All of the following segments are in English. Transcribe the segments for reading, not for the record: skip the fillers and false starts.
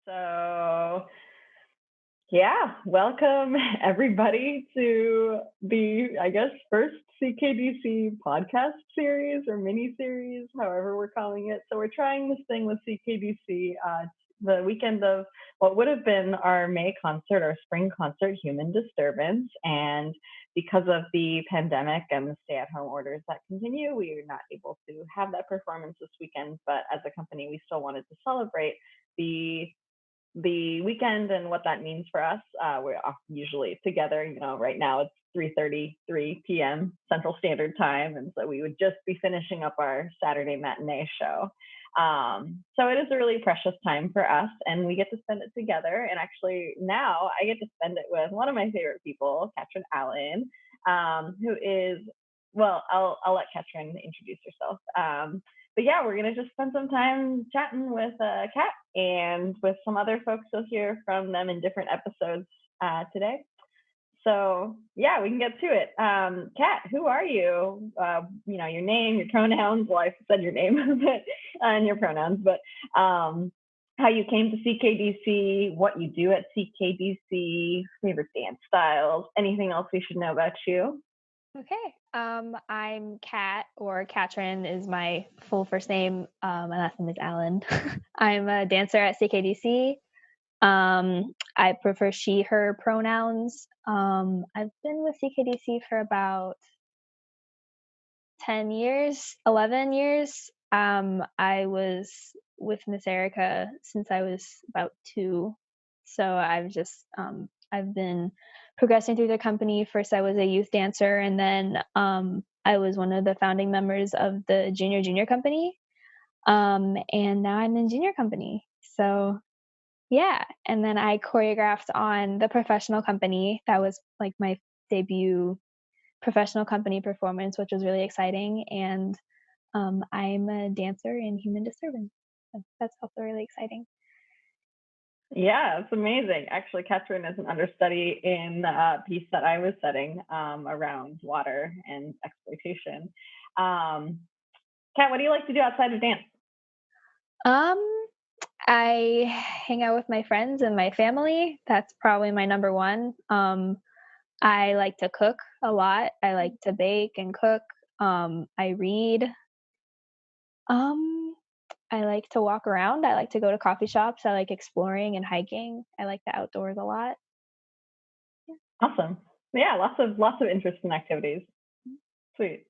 So, welcome everybody to the, first CKDC podcast series or mini series, however we're calling it. So, we're trying this thing with CKDC the weekend of what would have been our May concert, our spring concert, Human Disturbance. And because of the pandemic and the stay at home orders that continue, we are not able to have that performance this weekend. But as a company, we still wanted to celebrate the weekend and what that means for us. We're usually together. Right now it's 3:33 p.m. Central Standard Time, and so we would just be finishing up our Saturday matinee show. So it is a really precious time for us, and we get to spend it together. And actually, now I get to spend it with one of my favorite people, Katrin Allen, who is I'll let Katrin introduce herself. But yeah, we're gonna just spend some time chatting with Kat and with some other folks. You'll hear from them in different episodes today. So yeah, we can get to it. Kat, who are you? Your name, your pronouns. Well, I said your name, but and your pronouns. But how you came to CKDC, what you do at CKDC, favorite dance styles, anything else we should know about you? Okay. I'm Kat, or Katrin is my full first name. My last name is Allen. I'm a dancer at CKDC. I prefer she, her pronouns. I've been with CKDC for about 10 years, 11 years. I was with Miss Erica since I was about two. So I've been progressing through the company. First, I was a youth dancer, and then I was one of the founding members of the junior company. And now I'm in junior company. So yeah, and then I choreographed on the professional company. That was like my debut professional company performance, which was really exciting. And I'm a dancer in Human Disturbance. So that's also really exciting. Yeah, it's amazing. Actually, Katrin is an understudy in a piece that I was setting around water and exploitation. Um, Kat, what do you like to do outside of dance? Um, I hang out with my friends and my family. That's probably my number one. I like to cook a lot. I like to bake and cook. I read. Um, I like to walk around. I like to go to coffee shops. I like exploring and hiking. I like the outdoors a lot. Awesome. Yeah, lots of interesting activities. Sweet.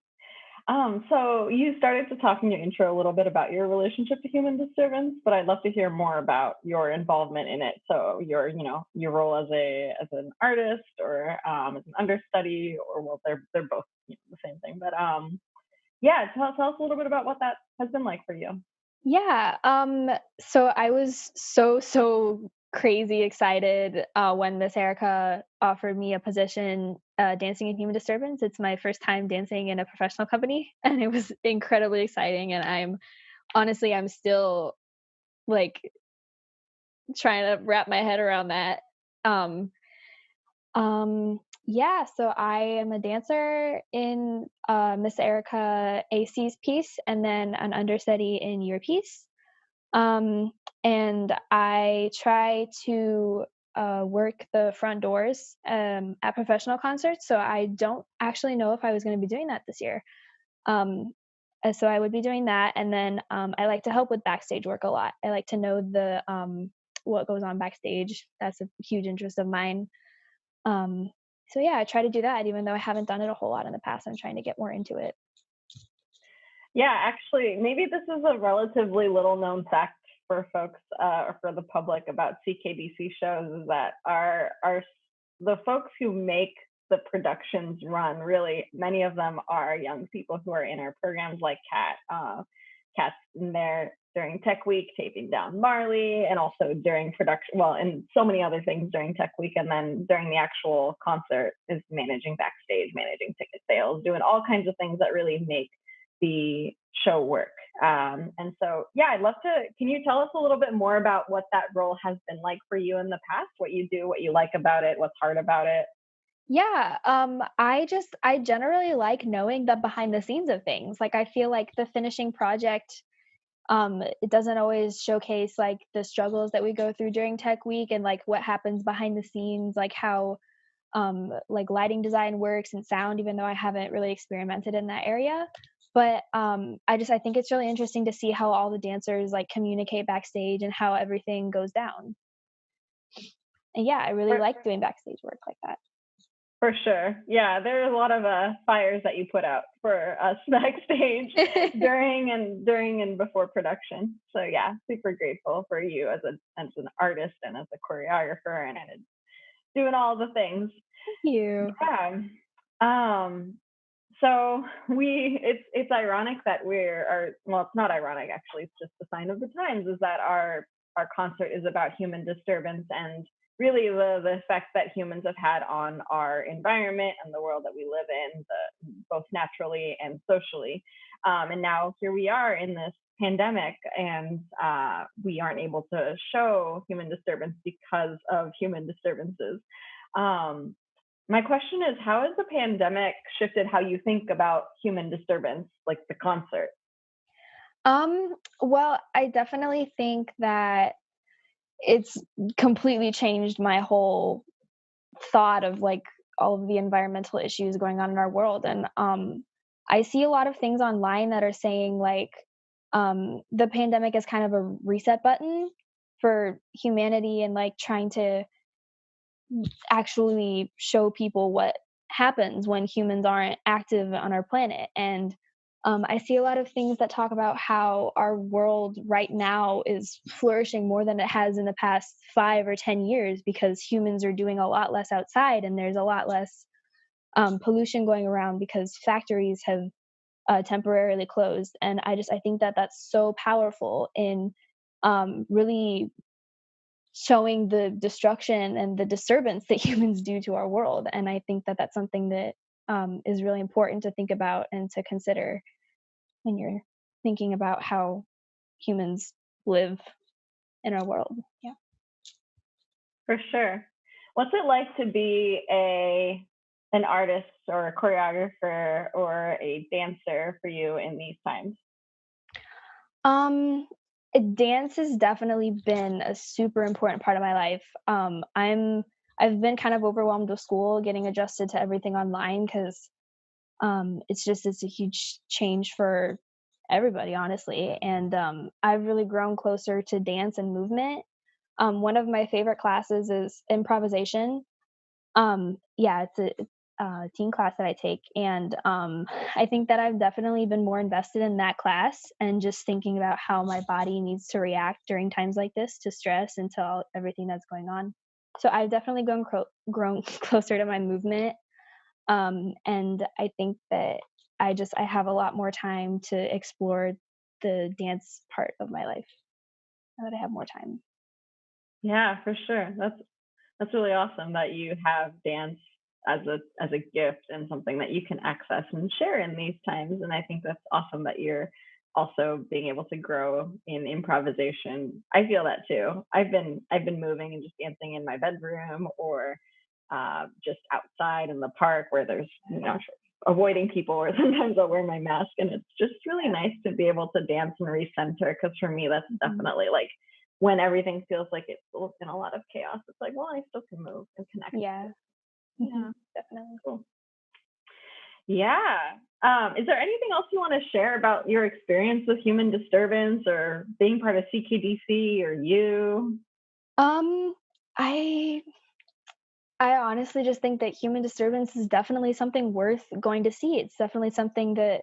So you started to talk in your intro a little bit about your relationship to human disturbance, but I'd love to hear more about your involvement in it. So your role as an artist or as an understudy, or well, they're both the same thing. But yeah, tell us a little bit about what that has been like for you. Yeah, so I was so crazy excited, when Miss Erica offered me a position, dancing in Human Disturbance. It's my first time dancing in a professional company, and it was incredibly exciting, and I'm still, like, trying to wrap my head around that. Um, yeah, so I am a dancer in, Miss Erica AC's piece, and then an understudy in your piece. Um, and I try to work the front doors at professional concerts. So I don't actually know if I was going to be doing that this year. Um, so I would be doing that, and then I like to help with backstage work a lot. I like to know the what goes on backstage. That's a huge interest of mine. So yeah, I try to do that, even though I haven't done it a whole lot in the past. I'm trying to get more into it. Yeah, actually, maybe this is a relatively little known fact for folks or for the public about CKDC shows is that our the folks who make the productions run, really many of them are young people who are in our programs like Kat. Kat's in there during Tech Week taping down Marley, and also during production, well, and so many other things during Tech Week, and then during the actual concert is managing backstage, managing ticket sales, doing all kinds of things that really make the show work. And so, yeah, I'd love to. Can you tell us a little bit more about what that role has been like for you in the past? What you do, what you like about it, what's hard about it? Yeah, I generally like knowing the behind the scenes of things. Like I feel like the finishing project It doesn't always showcase like the struggles that we go through during tech week and like what happens behind the scenes, like how like lighting design works and sound, even though I haven't really experimented in that area. But I think it's really interesting to see how all the dancers like communicate backstage and how everything goes down. And yeah, I really For, like doing backstage work like that. for sure. Yeah, there are a lot of fires that you put out for us backstage during and before production. So yeah, super grateful for you as an artist and as a choreographer and doing all the things. Thank you. Yeah. Um, so it's ironic that well, it's not ironic actually, it's just the sign of the times, is that our concert is about human disturbance and really the effect that humans have had on our environment and the world that we live in, both naturally and socially. And now here we are in this pandemic, and we aren't able to show human disturbance because of human disturbances. Um, my question is, how has the pandemic shifted how you think about human disturbance, like the concert? Well, I definitely think that it's completely changed my whole thought of like all of the environmental issues going on in our world. And I see a lot of things online that are saying like the pandemic is kind of a reset button for humanity and like trying to actually show people what happens when humans aren't active on our planet. And I see a lot of things that talk about how our world right now is flourishing more than it has in the past 5 or 10 years because humans are doing a lot less outside and there's a lot less pollution going around because factories have temporarily closed. And I think that that's so powerful in really showing the destruction and the disturbance that humans do to our world. And I think that that's something that is really important to think about and to consider when you're thinking about how humans live in our world. Yeah. For sure. What's it like to be an artist or a choreographer or a dancer for you in these times? Um, Dance has definitely been a super important part of my life. I've been kind of overwhelmed with school, getting adjusted to everything online because it's a huge change for everybody, honestly. And I've really grown closer to dance and movement. One of my favorite classes is improvisation. Yeah, it's a teen class that I take, and I think that I've definitely been more invested in that class and just thinking about how my body needs to react during times like this to stress and to everything that's going on. So I've definitely grown closer to my movement, and I think that I have a lot more time to explore the dance part of my life now that I have more time. Yeah, for sure. That's really awesome that you have dance as a gift and something that you can access and share in these times. And I think that's awesome that you're also being able to grow in improvisation. I feel that too. I've been moving and just dancing in my bedroom or just outside in the park where there's avoiding people, or sometimes I'll wear my mask, and it's just really nice to be able to dance and recenter, because for me that's Mhm. definitely like when everything feels like it's in a lot of chaos, it's like, well, I still can move and connect. Yeah. Yeah, Definitely. cool. Yeah. Is there anything else you want to share about your experience with human disturbance or being part of CKDC or you? Um, I I honestly just think that human disturbance is definitely something worth going to see. It's definitely something that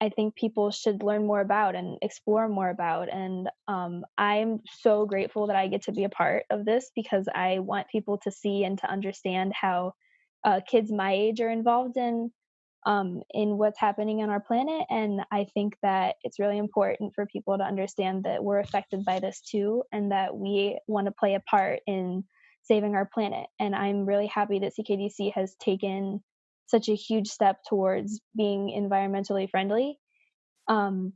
I think people should learn more about and explore more about. And I'm so grateful that I get to be a part of this because I want people to see and to understand how kids my age are involved in what's happening on our planet. And I think that it's really important for people to understand that we're affected by this too, and that we want to play a part in saving our planet. And I'm really happy that CKDC has taken such a huge step towards being environmentally friendly,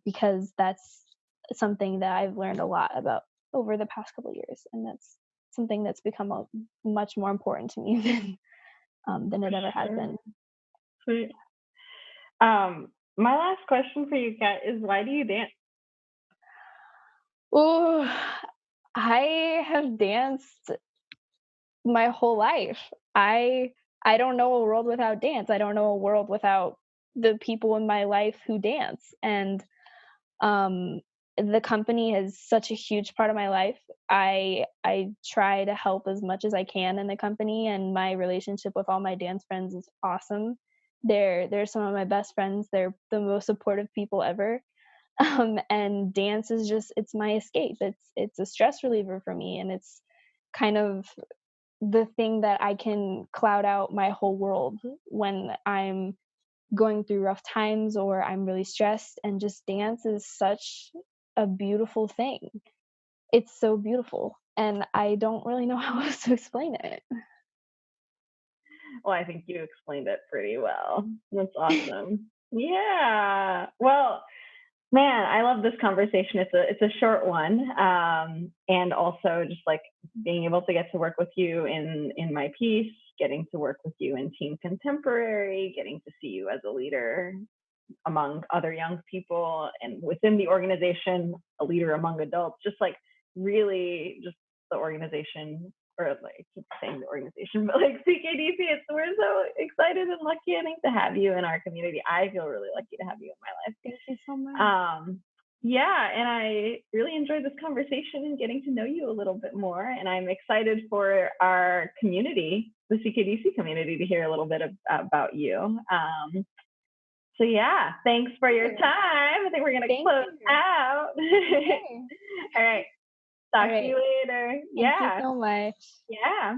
because that's something that I've learned a lot about over the past couple of years, and that's something that's become much more important to me than For it ever has sure. been. Sweet. My last question for you, Kat, is why do you dance? Ooh, I have danced my whole life. I don't know a world without dance. I don't know a world without the people in my life who dance, and um, the company is such a huge part of my life. I try to help as much as I can in the company, and my relationship with all my dance friends is awesome. They're some of my best friends. They're the most supportive people ever. And dance is just it's my escape. It's a stress reliever for me, and it's kind of the thing that I can cloud out my whole world when I'm going through rough times or I'm really stressed, and just dance is such a beautiful thing. It's so beautiful, and I don't really know how else to explain it. Well, I think you explained it pretty well. That's awesome. Yeah. Well, man, I love this conversation. It's a short one, and also just like being able to get to work with you in my piece, getting to work with you in Team Contemporary, getting to see you as a leader among other young people and within the organization, a leader among adults, just like really just the organization, or like I keep saying the organization, but like CKDC, we're so excited and lucky, I think, to have you in our community. I feel really lucky to have you in Thank you so much. my life. Yeah, and I really enjoyed this conversation and getting to know you a little bit more. And I'm excited for our community, the CKDC community, to hear a little bit about you. So yeah, thanks for your Sure. time. I think we're gonna Thank close you. out. Okay. All right. All Talk to right. you later. Thank you Yeah. so much. Yeah.